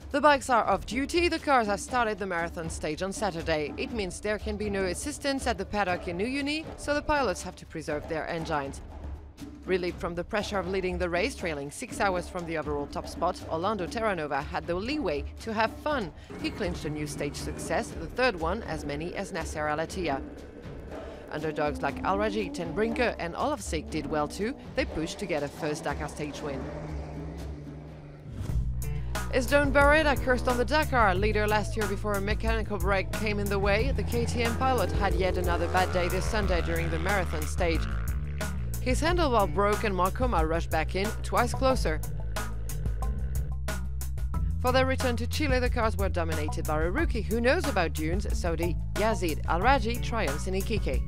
The bikes are off duty. The cars have started the marathon stage on Saturday. It means there can be no assistance at the paddock in Uyuni, so the pilots have to preserve their engines. Relieved from the pressure of leading the race, trailing 6 hours from the overall top spot, Orlando Terranova had the leeway to have fun. He clinched a new stage success, the third one as many as Nasser Al-ATTIYAH. Underdogs like ALRAJHI, Ten Brinker and AL-ATTIYAH did well too. They pushed to get a first Dakar stage win. His Don Barreda cursed on the Dakar. Leader last year before a mechanical break came in the way, the KTM pilot had yet another bad day this Sunday during the marathon stage. His handlebar broke and COMA rushed back in, twice closer. For their return to Chile, the cars were dominated by a rookie who knows about dunes, Saudi YAZEED ALRAJHI triumphs in Iquique.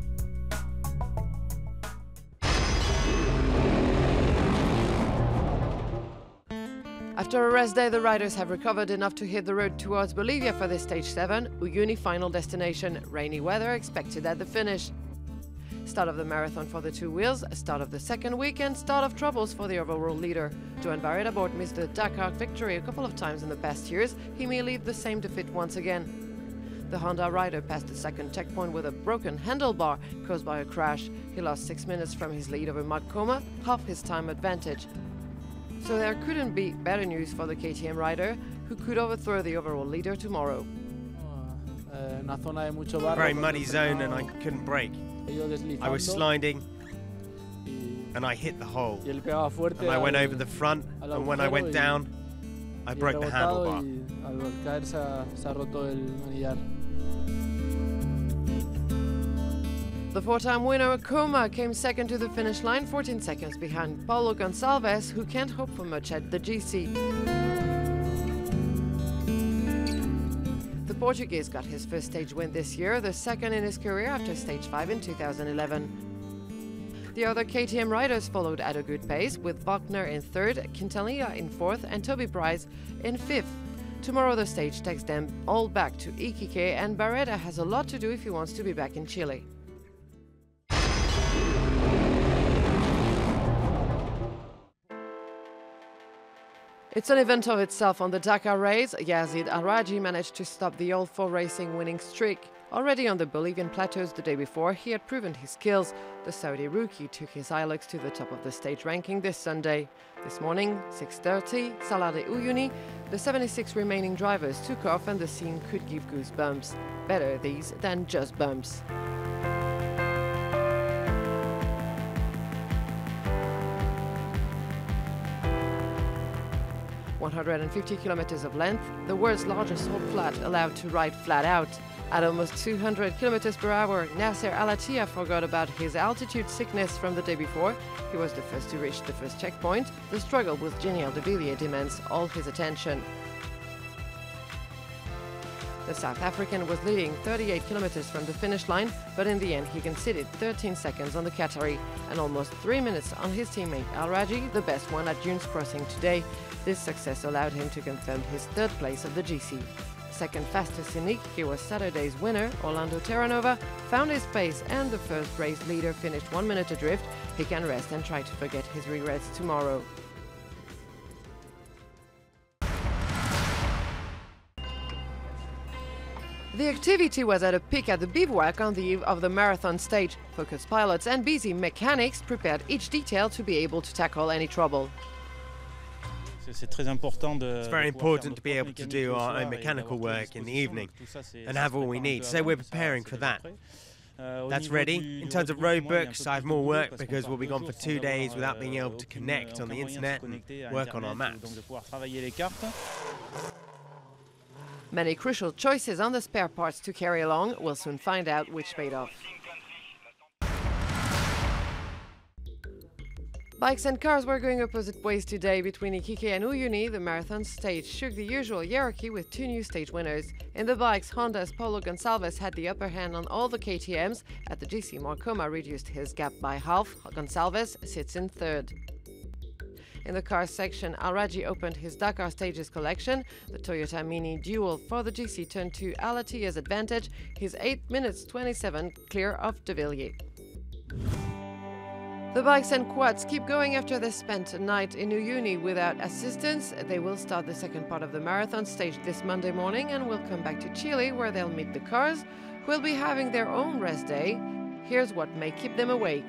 After a rest day, the riders have recovered enough to hit the road towards Bolivia for this Stage 7, Uyuni final destination. Rainy weather expected at the finish. Start of the marathon for the two wheels, start of the second week, and start of troubles for the overall leader. Joan BARREDA BORT missed the Dakar victory a couple of times in the past years. He may lead the same defeat once again. The Honda rider passed the second checkpoint with a broken handlebar caused by a crash. He lost 6 minutes from his lead over COMA, half his time advantage. So there couldn't be better news for the KTM rider, who could overthrow the overall leader tomorrow. Very muddy zone and I couldn't brake. I was sliding and I hit the hole. And I went over the front, and when I went down, I broke the handlebar. The four-time winner, COMA, came second to the finish line, 14 seconds behind Paulo Goncalves, who can't hope for much at the GC. The Portuguese got his first stage win this year, the second in his career after Stage 5 in 2011. The other KTM riders followed at a good pace, with Walkner in third, Quintanilla in fourth, and Toby Price in fifth. Tomorrow the stage takes them all back to Iquique, and Barreda has a lot to do if he wants to be back in Chile. It's an event of itself on the Dakar race. YAZEED ALRAJHI managed to stop the All4 Racing winning streak. Already on the Bolivian plateaus the day before, he had proven his skills. The Saudi rookie took his Hilux to the top of the stage ranking this Sunday. This morning, 6:30, Salar de Uyuni, the 76 remaining drivers took off and the scene could give goosebumps. Better these than just bumps. 150 kilometers of length, the world's largest whole flat allowed to ride flat out. At almost 200 kilometers per hour, Nasser Al-ATTIYAH forgot about his altitude sickness from the day before. He was the first to reach the first checkpoint. The struggle with GINIEL de Villiers demands all his attention. The South African was leading 38 kilometers from the finish line, but in the end he conceded 13 seconds on the Qatari and almost 3 minutes on his teammate ALRAJHI, the best one at dunes crossing today. This success allowed him to confirm his third place of the GC. Second fastest in Iquique was Saturday's winner, Orlando Terranova, found his pace and the first race leader finished 1 minute adrift. He can rest and try to forget his regrets tomorrow. The activity was at a peak at the Bivouac on the eve of the marathon stage. Focused pilots and busy mechanics prepared each detail to be able to tackle any trouble. It's very important to be able to do our own mechanical work in the evening and have all we need, so we're preparing for that. That's ready. In terms of road books, I have more work because we'll be gone for 2 days without being able to connect on the internet and work on our maps. Many crucial choices on the spare parts to carry along. We'll soon find out which paid off. Bikes and cars were going opposite ways today between Iquique and Uyuni. The marathon stage shook the usual hierarchy with two new stage winners. In the bikes, Honda's Paulo Goncalves had the upper hand on all the KTMs. At the GC, COMA reduced his gap by half. Goncalves sits in third. In the cars section, ALRAJHI opened his Dakar Stages collection. The Toyota Mini Dual for the GC turned to Al-ATTIYAH's advantage. He's 8 minutes 27 clear of de Villiers. The bikes and quads keep going after they spent a night in Uyuni without assistance. They will start the second part of the marathon stage this Monday morning and will come back to Chile, where they'll meet the cars, who will be having their own rest day. Here's what may keep them awake.